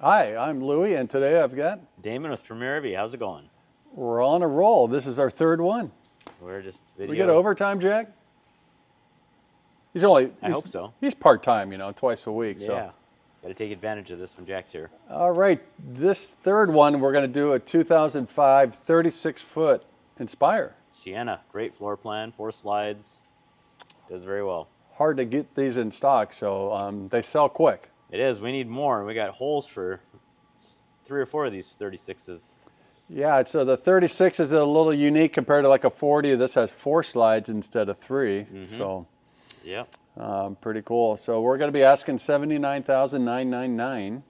Hi, I'm Louie, and today I've got... Damon with Premier RV. How's it going? We're on a roll. This is our third one. We're just video. We get overtime, Jack? I hope so. He's part-time, twice a week. Yeah. So. Got to take advantage of this when Jack's here. All right. This third one, we're going to do a 2005 36-foot Inspire. Siena. Great floor plan. 4 slides. Does very well. Hard to get these in stock, so they sell quick. It is. We need more. We got holes for 3 or 4 of these 36s. Yeah, so the 36 is a little unique compared to like a 40. This has 4 slides instead of 3. So, yep. Pretty cool. So we're going to be asking $79,999.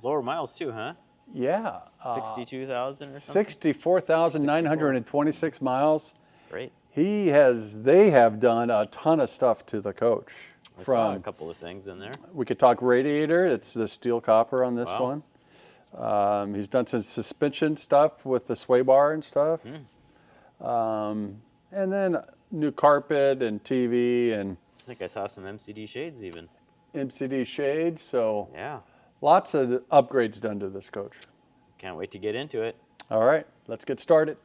Lower miles too, huh? Yeah. 62,000 or something? 64,926 miles. Great. They have done a ton of stuff to the coach. I saw a couple of things in there. We could talk radiator. It's the steel copper on this one. He's done some suspension stuff with the sway bar and stuff. And then new carpet and TV and... I think I saw some MCD shades even. MCD shades, so yeah. Lots of upgrades done to this coach. Can't wait to get into it. All right, let's get started.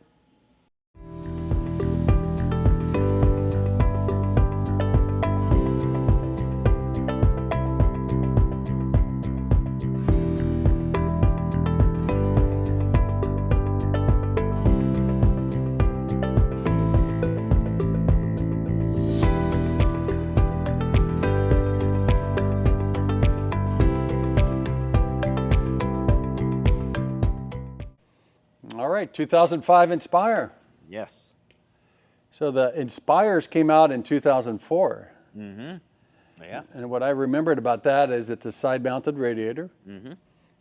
All right, 2005 Inspire. Yes. So the Inspires came out in 2004. Yeah. And what I remembered about that is it's a side-mounted radiator,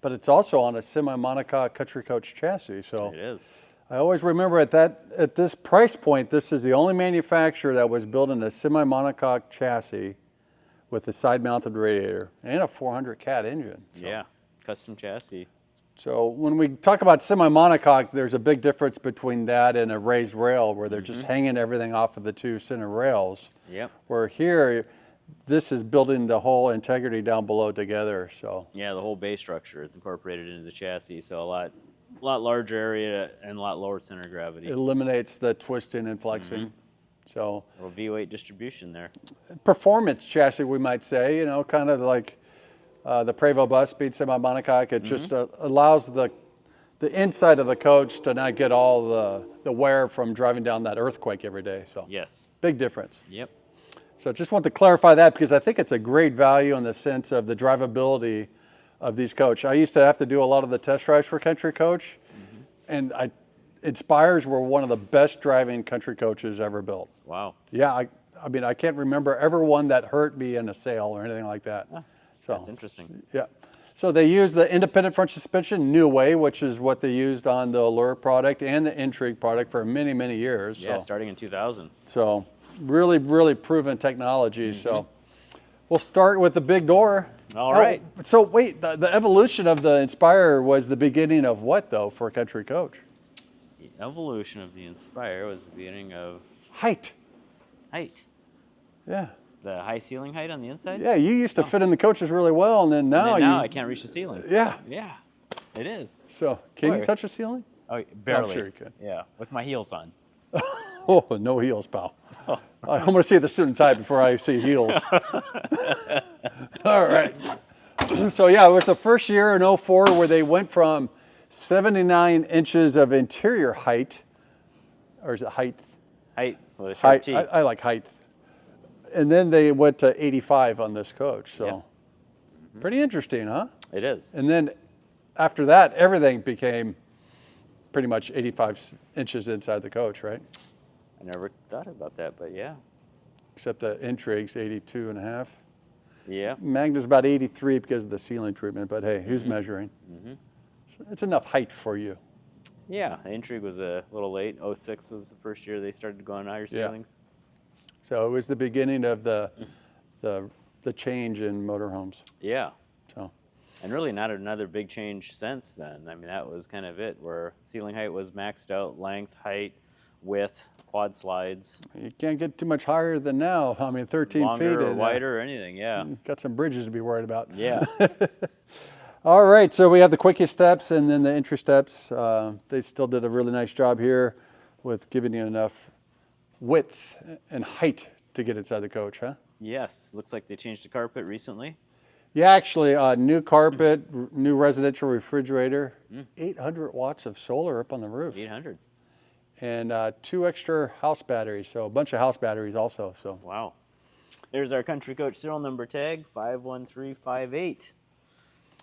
but it's also on a semi-monocoque Country Coach chassis. So it is. I always remember at this price point, this is the only manufacturer that was building a semi-monocoque chassis with a side-mounted radiator and a 400 cat engine. So. Yeah, custom chassis. So when we talk about semi-monocoque, there's a big difference between that and a raised rail where they're just hanging everything off of the 2 center rails. Yep. Where here, this is building the whole integrity down below together. So yeah, the whole base structure is incorporated into the chassis, so a lot larger area and a lot lower center of gravity. It eliminates the twisting and flexing. So a little V-weight distribution there. Performance chassis, we might say, kind of like the Prevost bus speed semi-monocoque. It just allows the inside of the coach to not get all the wear from driving down that earthquake every day. So yes, big difference. Yep. So just want to clarify that because I think it's a great value in the sense of the drivability of these coach. I used to have to do a lot of the test drives for Country Coach, and Inspires were one of the best driving Country Coaches ever built. Wow. Yeah, I mean, I can't remember ever one that hurt me in a sale or anything like that. So that's interesting. Yeah. So they use the independent front suspension New Way, which is what they used on the Allure product and the Intrigue product for many, many years. Yeah, starting in 2000. So really, really proven technology. So we'll start with the big door. All right. So wait, the evolution of the Inspire was the beginning of what, though, for a Country Coach? The evolution of the Inspire was the beginning of... Height. Height. Yeah. The high ceiling height on the inside? Yeah, you used to fit in the coaches really well, and then now I can't reach the ceiling. Yeah. Yeah, it is. So can you touch the ceiling? Oh, barely. I'm sure you can. Yeah, with my heels on. Oh, no heels, pal. I'm going to see the student type before I see heels. All right. So yeah, it was the first year in 04 where they went from 79 inches of interior height, or is it height? Height, with a sharp T. I like height. And then they went to 85 on this coach. So pretty interesting, huh? It is. And then after that, everything became pretty much 85 inches inside the coach, right? I never thought about that, but yeah. Except the Intrigue's 82 and a half. Yeah. Magna's about 83 because of the ceiling treatment, but hey, who's measuring? So it's enough height for you. Yeah, the Intrigue was a little late. 06 was the first year they started going higher ceilings. So it was the beginning of the change in motorhomes. Yeah. So. And really not another big change since then. I mean, that was kind of it, where ceiling height was maxed out, length, height, width, quad slides. You can't get too much higher than now. I mean, 13 Longer feet. or wider or anything, yeah. Got some bridges to be worried about. Yeah. All right, so we have the quickest steps and then the entry steps. They still did a really nice job here with giving you enough width and height to get inside the coach, huh? Yes, looks like they changed the carpet recently. Yeah, actually, new carpet, new residential refrigerator, 800 watts of solar up on the roof, 800. and 2 extra house batteries, so a bunch of house batteries also. So Wow. There's our Country Coach serial number tag, 51358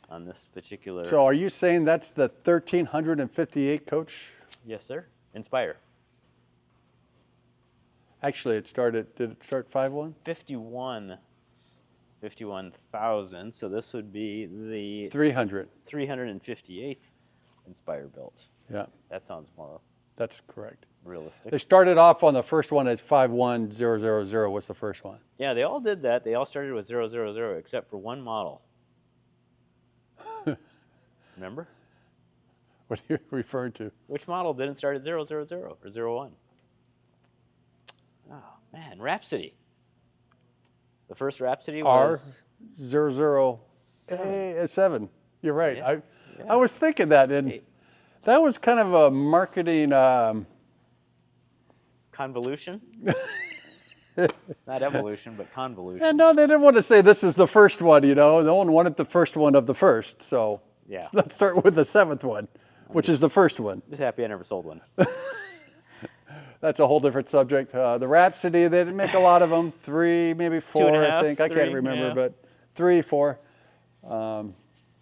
on this particular. So are you saying that's the 1358 coach? Yes, sir. Inspire. Actually, did it start 5.1? 51,000. So this would be the 300. 358th Inspire built. Yeah, That sounds more that's correct. realistic. They started off on the first one as 51000. What's the first one? Yeah, they all did that. They all started with 000 except for one model. Remember? What are you referring to? Which model didn't start at 000 or 01? Oh, man, Rhapsody. The first Rhapsody was R00A7. You're right. Yeah. I was thinking that, and that was kind of a marketing. Convolution? Not evolution, but convolution. And no, they didn't want to say this is the first one. No one wanted the first one of the first. So Yeah. let's start with the 7th one, which is the first one. Just happy I never sold one. That's a whole different subject. The Rhapsody, they didn't make a lot of them. 3, maybe 4, half, I think. I 3, can't remember, yeah. but 3, 4.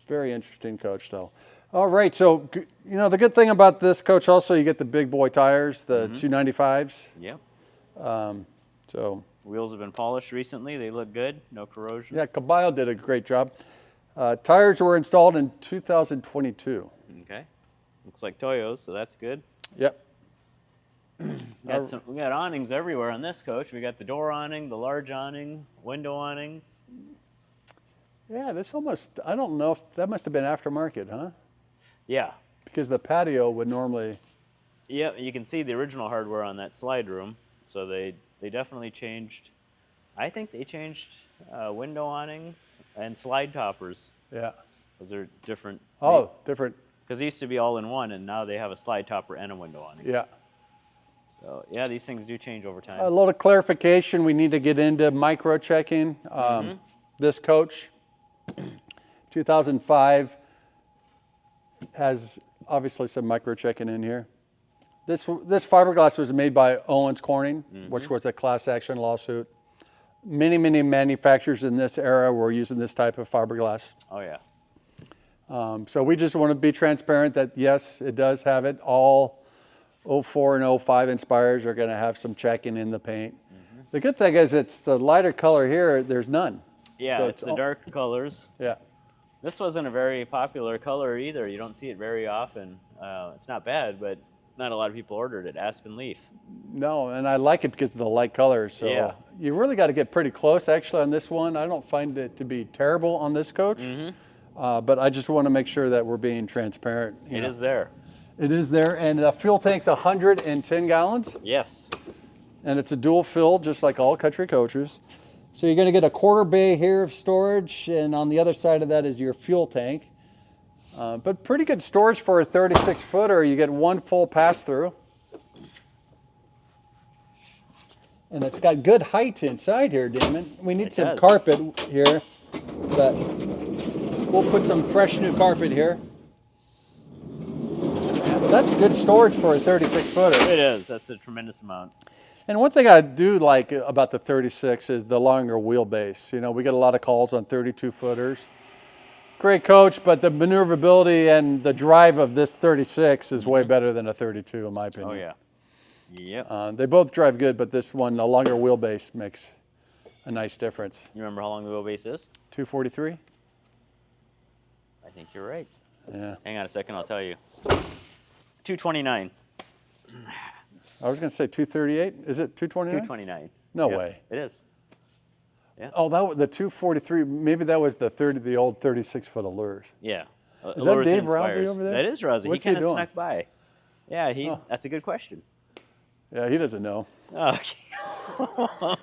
Very interesting coach, though. All right, so the good thing about this coach also, you get the big boy tires, the 295s. Yep. So Wheels have been polished recently. They look good. No corrosion. yeah, Caballo did a great job. Tires were installed in 2022. Okay. Looks like Toyo's, so that's good. Yep. We got awnings everywhere on this coach. We got the door awning, the large awning, window awnings. Yeah, this almost, I don't know if that must have been aftermarket, huh? Yeah. Because the patio would normally. Yeah, you can see the original hardware on that slide room. So they definitely changed. I think they changed window awnings and slide toppers. Yeah. Those are different. Oh, different. Because they used to be all in one, and now they have a slide topper and a window awning. Yeah. So yeah, these things do change over time. A little clarification, we need to get into micro checking. This coach, 2005, has obviously some micro checking in here. This fiberglass was made by Owens Corning, which was a class action lawsuit. Many manufacturers in this era were using this type of fiberglass. Oh yeah. So we just want to be transparent that yes, it does have it. All 04 and 05 Inspires are going to have some checking in the paint. The good thing is it's the lighter color here, there's none. Yeah, So it's the dark colors. Yeah. This wasn't a very popular color either. You don't see it very often. It's not bad, but not a lot of people ordered it. Aspen Leaf. No, and I like it because of the light colors. So Yeah. you really got to get pretty close actually on this one. I don't find it to be terrible on this coach, but I just want to make sure that we're being transparent. It is there. It is there, and the fuel tank's 110 gallons, Yes. and it's a dual fill, just like all country coaches. So you're going to get a quarter bay here of storage, and on the other side of that is your fuel tank. But pretty good storage for a 36-footer. You get one full pass-through. And it's got good height inside here, Damon. We need It some does. carpet here, but we'll put some fresh new carpet here. But that's good storage for a 36-footer. It is. That's a tremendous amount. And one thing I do like about the 36 is the longer wheelbase. We get a lot of calls on 32-footers. Great coach, but the maneuverability and the drive of this 36 is way better than a 32 in my opinion. Oh yeah. Yep. They both drive good, but this one, the longer wheelbase makes a nice difference. You remember how long the wheelbase is? 243? I think you're right. Yeah. Hang on a second, I'll tell you. 229. I was going to say 238. Is it 229? 229. No Yep, way. It is. Oh, the 243. Maybe that was the old 36-foot Allures. Yeah. Is that Allures Dave Inspires. Rousey over there? That is Rousey. What's he he kind of doing? snuck by. Yeah, that's a good question. Yeah, he doesn't know. Oh, okay.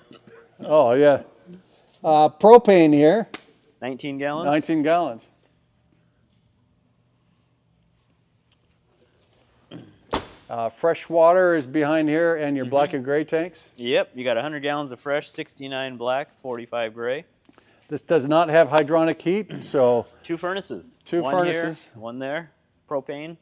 Oh, yeah. Propane here, 19 gallons? 19 gallons. Fresh water is behind here, and your black and gray tanks. Yep, you got 100 gallons of fresh, 69 black, 45 gray. This does not have hydronic heat, so 2 furnaces. Two one furnaces. Here, one there, propane.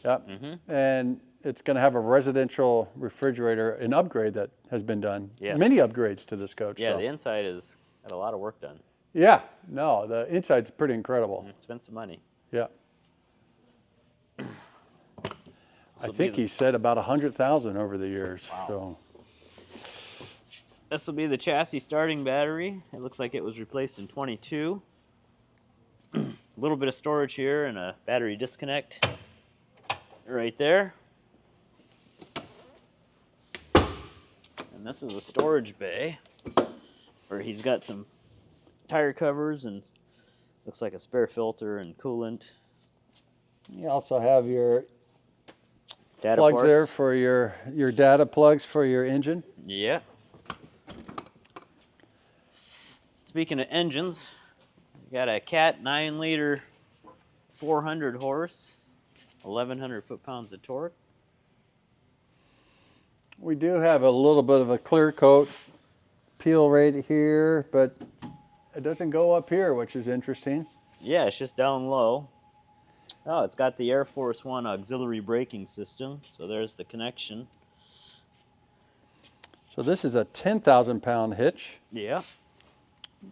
yep. And it's going to have a residential refrigerator, an upgrade that has been done. Yes. Many upgrades to this coach. Yeah, so. the inside has got a lot of work done. Yeah, no, the inside's pretty incredible. Spent some money. Yeah. I think he said about 100,000 over the years. Wow. So This will be the chassis starting battery. It looks like it was replaced in 22. A little bit of storage here and a battery disconnect right there. And this is a storage bay where he's got some tire covers and looks like a spare filter and coolant. you also have your Data plugs ports. there for your data plugs for your engine. Yeah. Speaking of engines, we got a Cat 9-liter, 400 horse, 1,100 foot-pounds of torque. We do have a little bit of a clear coat peel right here, but it doesn't go up here, which is interesting. Yeah, it's just down low. Oh, it's got the Air Force One auxiliary braking system, so there's the connection. So this is a 10,000-pound hitch Yeah,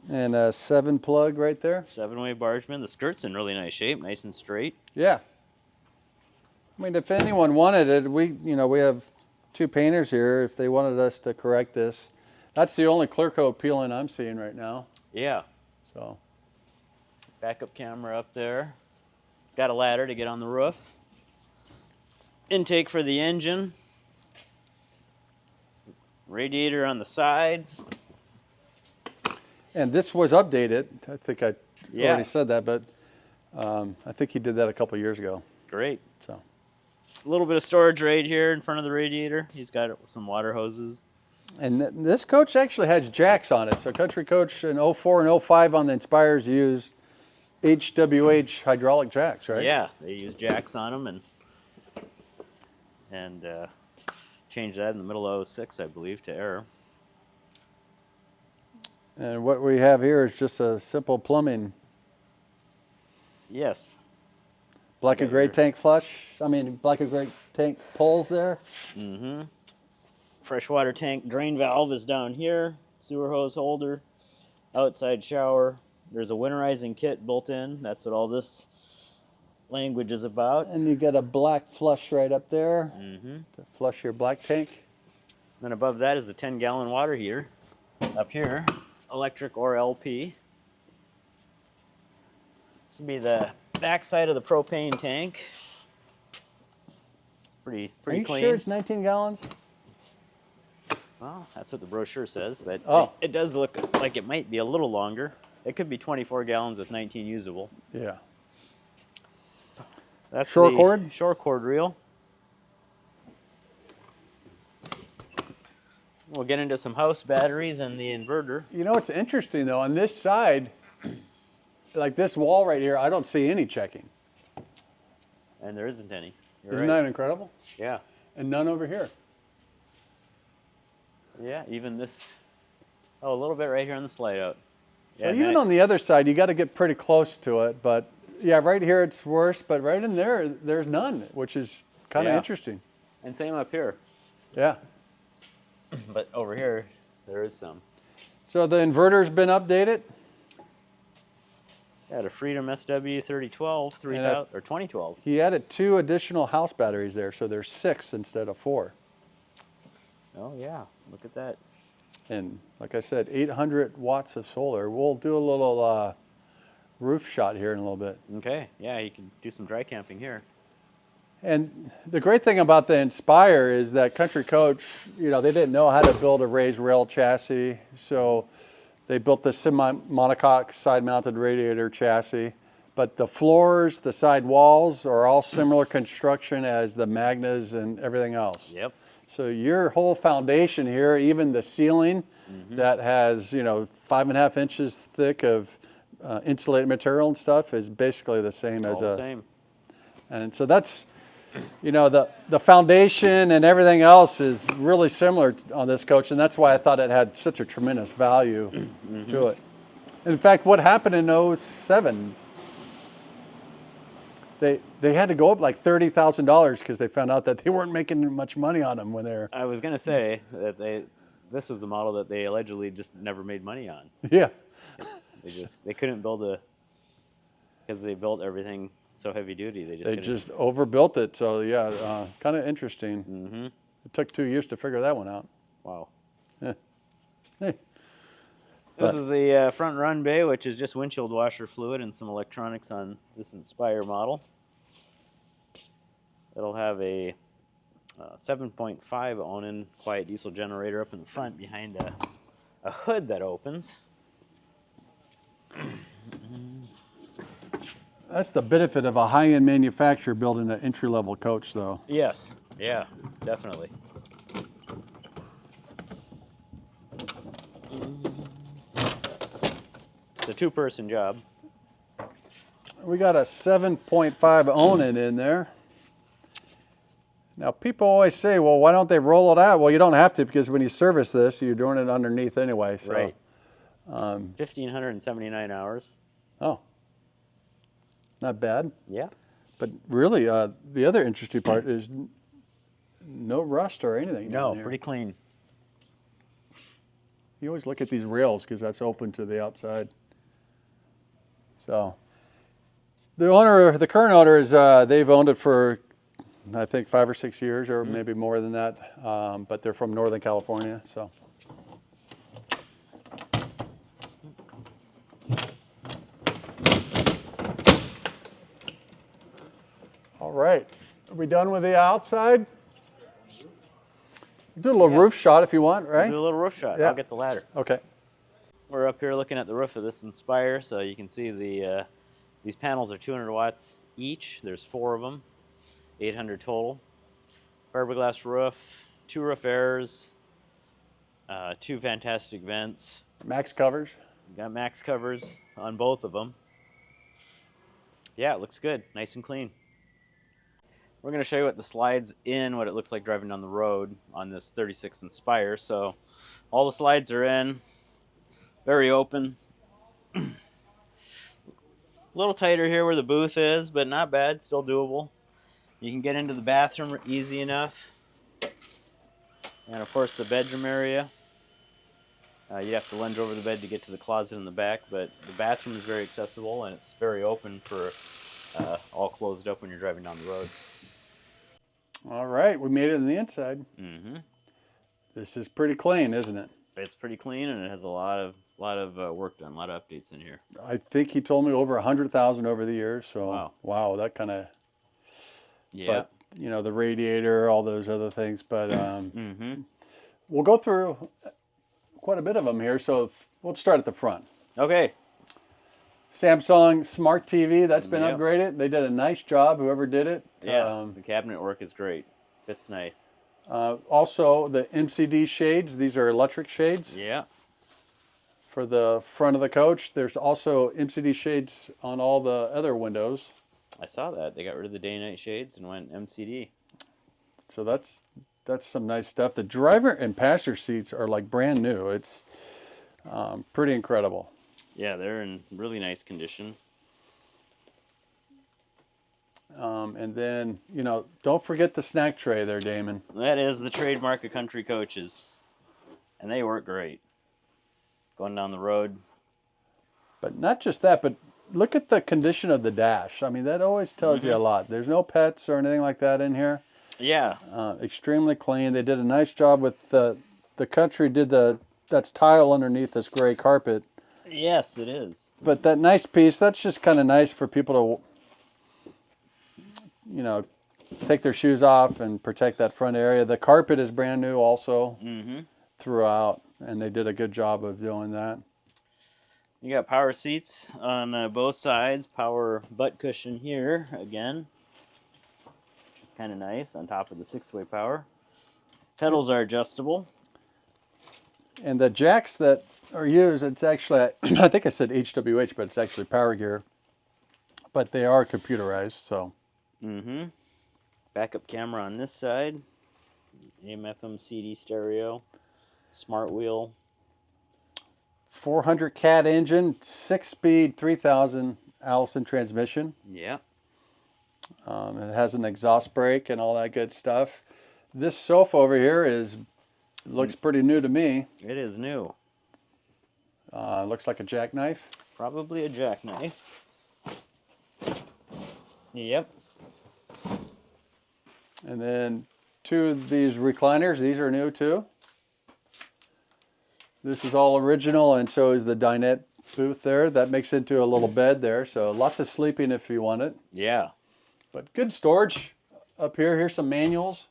and a 7-plug right there. 7-way Bargeman. The skirt's in really nice shape, nice and straight. Yeah. I mean, if anyone wanted it, we have 2 painters here. If they wanted us to correct this, that's the only clear coat peeling I'm seeing right now. Yeah, So backup camera up there. It's got a ladder to get on the roof. Intake for the engine. Radiator on the side. and this was updated. I think I Yeah. already said that, but I think he did that a couple years ago. Great. So A little bit of storage right here in front of the radiator. He's got some water hoses. and this coach actually has jacks on it. So Country Coach in 04 and 05 on the Inspires used HWH hydraulic jacks, right? Yeah, they use jacks on them and changed that in the middle of 06, I believe, to air. And what we have here is just a simple plumbing. Yes. Black and gray tank flush. I mean, black and gray tank poles there. Mm-hmm. Freshwater tank drain valve is down here. Sewer hose holder. Outside shower. There's a winterizing kit built in. That's what all this language is about. And you got a black flush right up there Mm-hmm. to flush your black tank. Then above that is the 10-gallon water heater. Up here, it's electric or LP. This will be the back side of the propane tank. Pretty Are you clean. sure it's 19 gallons? Well, that's what the brochure says, but Oh. it does look like it might be a little longer. It could be 24 gallons with 19 usable. Yeah. That's Shore the cord? Shore cord reel. We'll get into some house batteries and the inverter. You know what's interesting though? On this side, like this wall right here, I don't see any checking. And there isn't any. You're Isn't right. that incredible? Yeah. And none over here. Yeah, even this. Oh, a little bit right here on the slide out. So even on the other side, you got to get pretty close to it. But yeah, right here it's worse. But right in there, there's none, which is kind of Yeah. interesting. And same up here. Yeah. But over here, there is some. So the inverter's been updated. Got a Freedom SW 3012, 3000 or 2012. He added 2 additional house batteries there, so there's 6 instead of 4. Oh yeah, look at that. And like I said, 800 watts of solar. We'll do a little roof shot here in a little bit. Okay, yeah, you can do some dry camping here. And the great thing about the Inspire is that Country Coach, they didn't know how to build a raised rail chassis, so they built the semi-monocoque side-mounted radiator chassis. But the floors, the side walls are all similar construction as the Magnas and everything else. Yep. So your whole foundation here, even the ceiling that has, 5.5 inches thick of insulated material and stuff is basically the same All as the same. And so that's, you know, the foundation and everything else is really similar on this coach, and that's why I thought it had such a tremendous value to it. In fact, what happened in '07? They had to go up like $30,000 because they found out that they weren't making much money on them when they're. I was gonna say that this was the model that they allegedly just never made money on. Yeah. They couldn't build because they built everything so heavy duty. They just overbuilt it. So yeah, kind of interesting. Mm-hmm. It took 2 years to figure that one out. Wow. Yeah. Hey. This is the front run bay, which is just windshield washer fluid and some electronics on this Inspire model. It'll have a 7.5 Onan quiet diesel generator up in the front behind a hood that opens. That's the benefit of a high-end manufacturer building an entry-level coach, though. Yes. Yeah, definitely. It's a two-person job. We got a 7.5 Onan in there. Now, people always say, well, why don't they roll it out? Well, you don't have to, because when you service this, you're doing it underneath anyway. So, Right. 1,579 hours. Oh, not bad. Yeah. But really, the other interesting part is no rust or anything No, down here. pretty clean. You always look at these rails because that's open to the outside. So the current owner is, they've owned it for, I think, 5 or 6 years, or maybe more than that. But they're from Northern California, so. All right, are we done with the outside? Do a little roof shot if you want, right? Do a little roof shot. Yeah. I'll get the ladder. Okay. We're up here looking at the roof of this Inspire, so you can see these panels are 200 watts each. There's 4 of them, 800 total. Fiberglass roof, 2 roof airs, 2 fantastic vents. Max covers. Got max covers on both of them. Yeah, it looks good, nice and clean. We're going to show you what the slides in, what it looks like driving down the road on this 36 Inspire. So all the slides are in, very open. A little tighter here where the booth is, but not bad, still doable. You can get into the bathroom easy enough. And of course the bedroom area. You have to lunge over the bed to get to the closet in the back, but the bathroom is very accessible and it's very open for all closed up when you're driving down the road. All right, we made it on the inside. Mm-hmm. This is pretty clean, isn't it? It's pretty clean and it has a lot of work done, a lot of updates in here. I think he told me over 100,000 over the years. So wow, that kind of. Yeah. But you know, the radiator, all those other things. But we'll go through quite a bit of them here. So we'll start at the front. Okay. Samsung Smart TV, that's been upgraded. They did a nice job, whoever did it. Yeah, the cabinet work is great. Fits nice. Also, the MCD shades, these are electric shades. Yeah. For the front of the coach. There's also MCD shades on all the other windows. I saw that. They got rid of the day-night shades and went MCD. So that's some nice stuff. The driver and passenger seats are like brand new. It's pretty incredible. Yeah, they're in really nice condition. And then, you know, don't forget the snack tray there, Damon. That is the trademark of Country Coaches. And they work great. Going down the road. But not just that, but look at the condition of the dash. I mean, that always tells you a lot. There's no pets or anything like that in here. Yeah. Extremely clean. They did a nice job with the Country that's tile underneath this gray carpet. Yes, it is. But that nice piece, that's just kind of nice for people to, you know, take their shoes off and protect that front area. The carpet is brand new also throughout, and they did a good job of doing that. You got power seats on both sides, power butt cushion here again, which is kind of nice on top of the 6-way power. Pedals are adjustable. And the jacks that are used, it's actually, I think I said HWH, but it's actually power gear. But they are computerized, so. Backup camera on this side. AM/FM CD stereo. Smart wheel. 400 cat engine, 6-speed, 3000 Allison transmission. Yeah. It has an exhaust brake and all that good stuff. This sofa over here looks pretty new to me. It is new. Looks like a jackknife. Probably a jackknife. Yep. And then two of these recliners. These are new too. This is all original, and so is the dinette booth there. That makes into a little bed there. So lots of sleeping if you want it. Yeah. But good storage up here. Here's some manuals.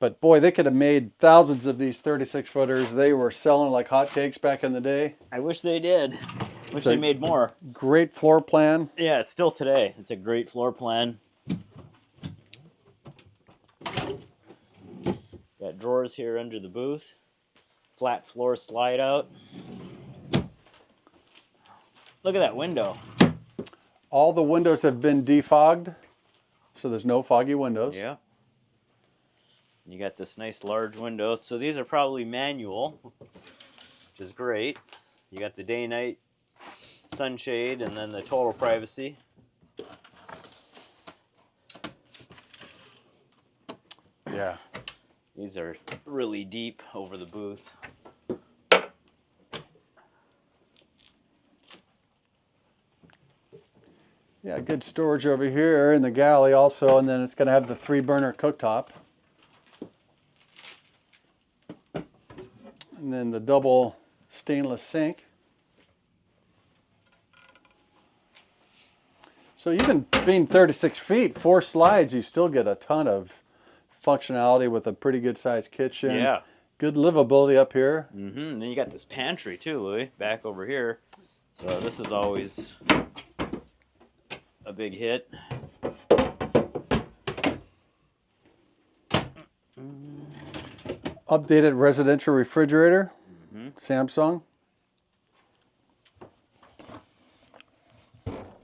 But boy, they could have made thousands of these 36-footers. They were selling like hotcakes back in the day. I wish they did. Wish they made more. Great floor plan. Yeah, still today. It's a great floor plan. Got drawers here under the booth. Flat floor slide out. Look at that window. All the windows have been defogged, so there's no foggy windows. Yeah. You got this nice large window. So these are probably manual, which is great. You got the day-night sunshade and then the total privacy. Yeah. These are really deep over the booth. Yeah, good storage over here in the galley also, and then it's going to have the 3-burner cooktop. And then the double stainless sink. So even being 36 feet, 4 slides, you still get a ton of functionality with a pretty good sized kitchen. Yeah. Good livability up here. Mm-hmm. And then you got this pantry too, Louie, back over here. So this is always a big hit. Updated residential refrigerator, Samsung.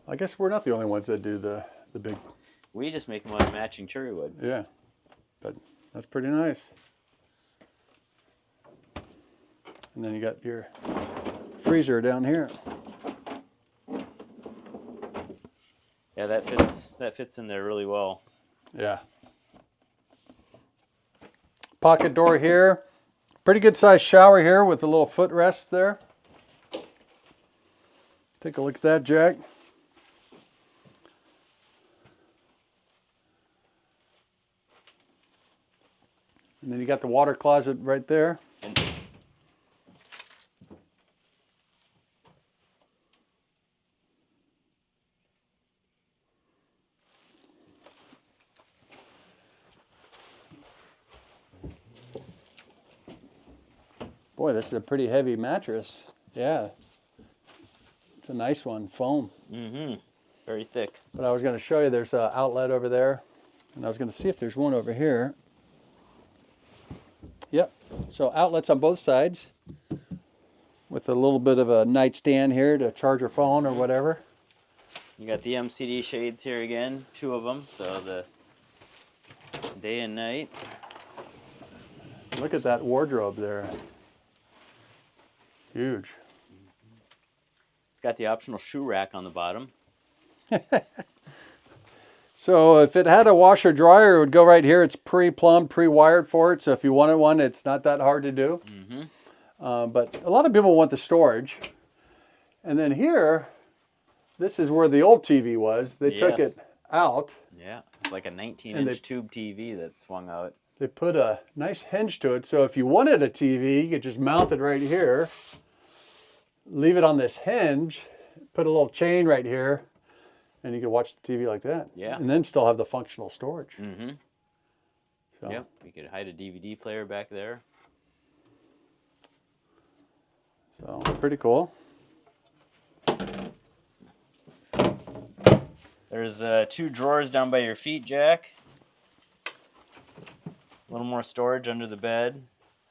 I guess we're not the only ones that do the big. We just make them out of matching cherry wood. Yeah, but that's pretty nice. And then you got your freezer down here. Yeah, that fits in there really well. Yeah. Pocket door here. Pretty good sized shower here with a little footrest there. Take a look at that, Jack. And then you got the water closet right there. Boy, this is a pretty heavy mattress. Yeah. It's a nice one, foam. Mm-hmm. Very thick. But I was going to show you there's an outlet over there. And I was going to see if there's one over here. Yep. So outlets on both sides with a little bit of a nightstand here to charge your phone or whatever. You got the MCD shades here again, 2 of them. So the day and night. Look at that wardrobe there. Huge. It's got the optional shoe rack on the bottom. So if it had a washer dryer, it would go right here. It's pre-plumbed, pre-wired for it. So if you wanted one, it's not that hard to do. Mm-hmm. But a lot of people want the storage. And then here, this is where the old TV was. They took it out. Yeah, it's like a 19-inch they- tube TV that swung out. They put a nice hinge to it. So if you wanted a TV, you could just mount it right here. Leave it on this hinge. Put a little chain right here. And you can watch the TV like that. Yeah. And then still have the functional storage. Mm-hmm. So, Yep, you could hide a DVD player back there. So pretty cool. There's 2 drawers down by your feet, Jack. A little more storage under the bed.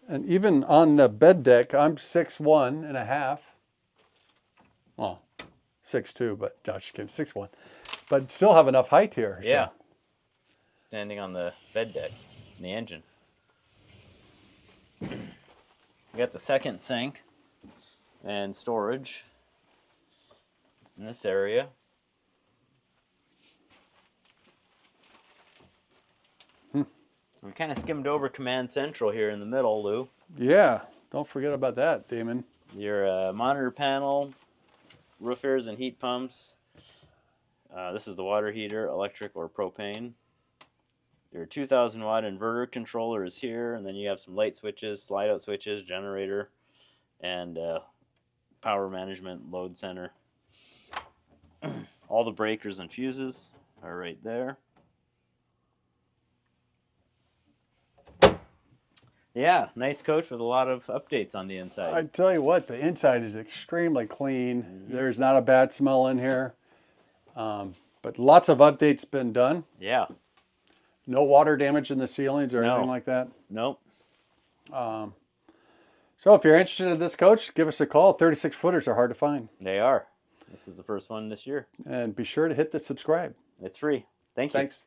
And even on the bed deck, I'm 6'1.5". Well, 6'2", but Josh kidding, 6'1", but still have enough height here. So. Yeah. Standing on the bed deck in the engine. We got the second sink and storage in this area. We kind of skimmed over Command Central here in the middle, Lou. Yeah, don't forget about that, Damon. Your monitor panel, roof airs and heat pumps. This is the water heater, electric or propane. Your 2,000 watt inverter controller is here, and then you have some light switches, slide out switches, generator, and power management load center. All the breakers and fuses are right there. Yeah, nice coach with a lot of updates on the inside. I tell you what, the inside is extremely clean. There's not a bad smell in here. But lots of updates been done. Yeah. No water damage in the ceilings or anything like that. Nope. So if you're interested in this coach, give us a call. 36 footers are hard to find. They are. This is the first one this year. And be sure to hit the subscribe. It's free. Thank you. Thanks.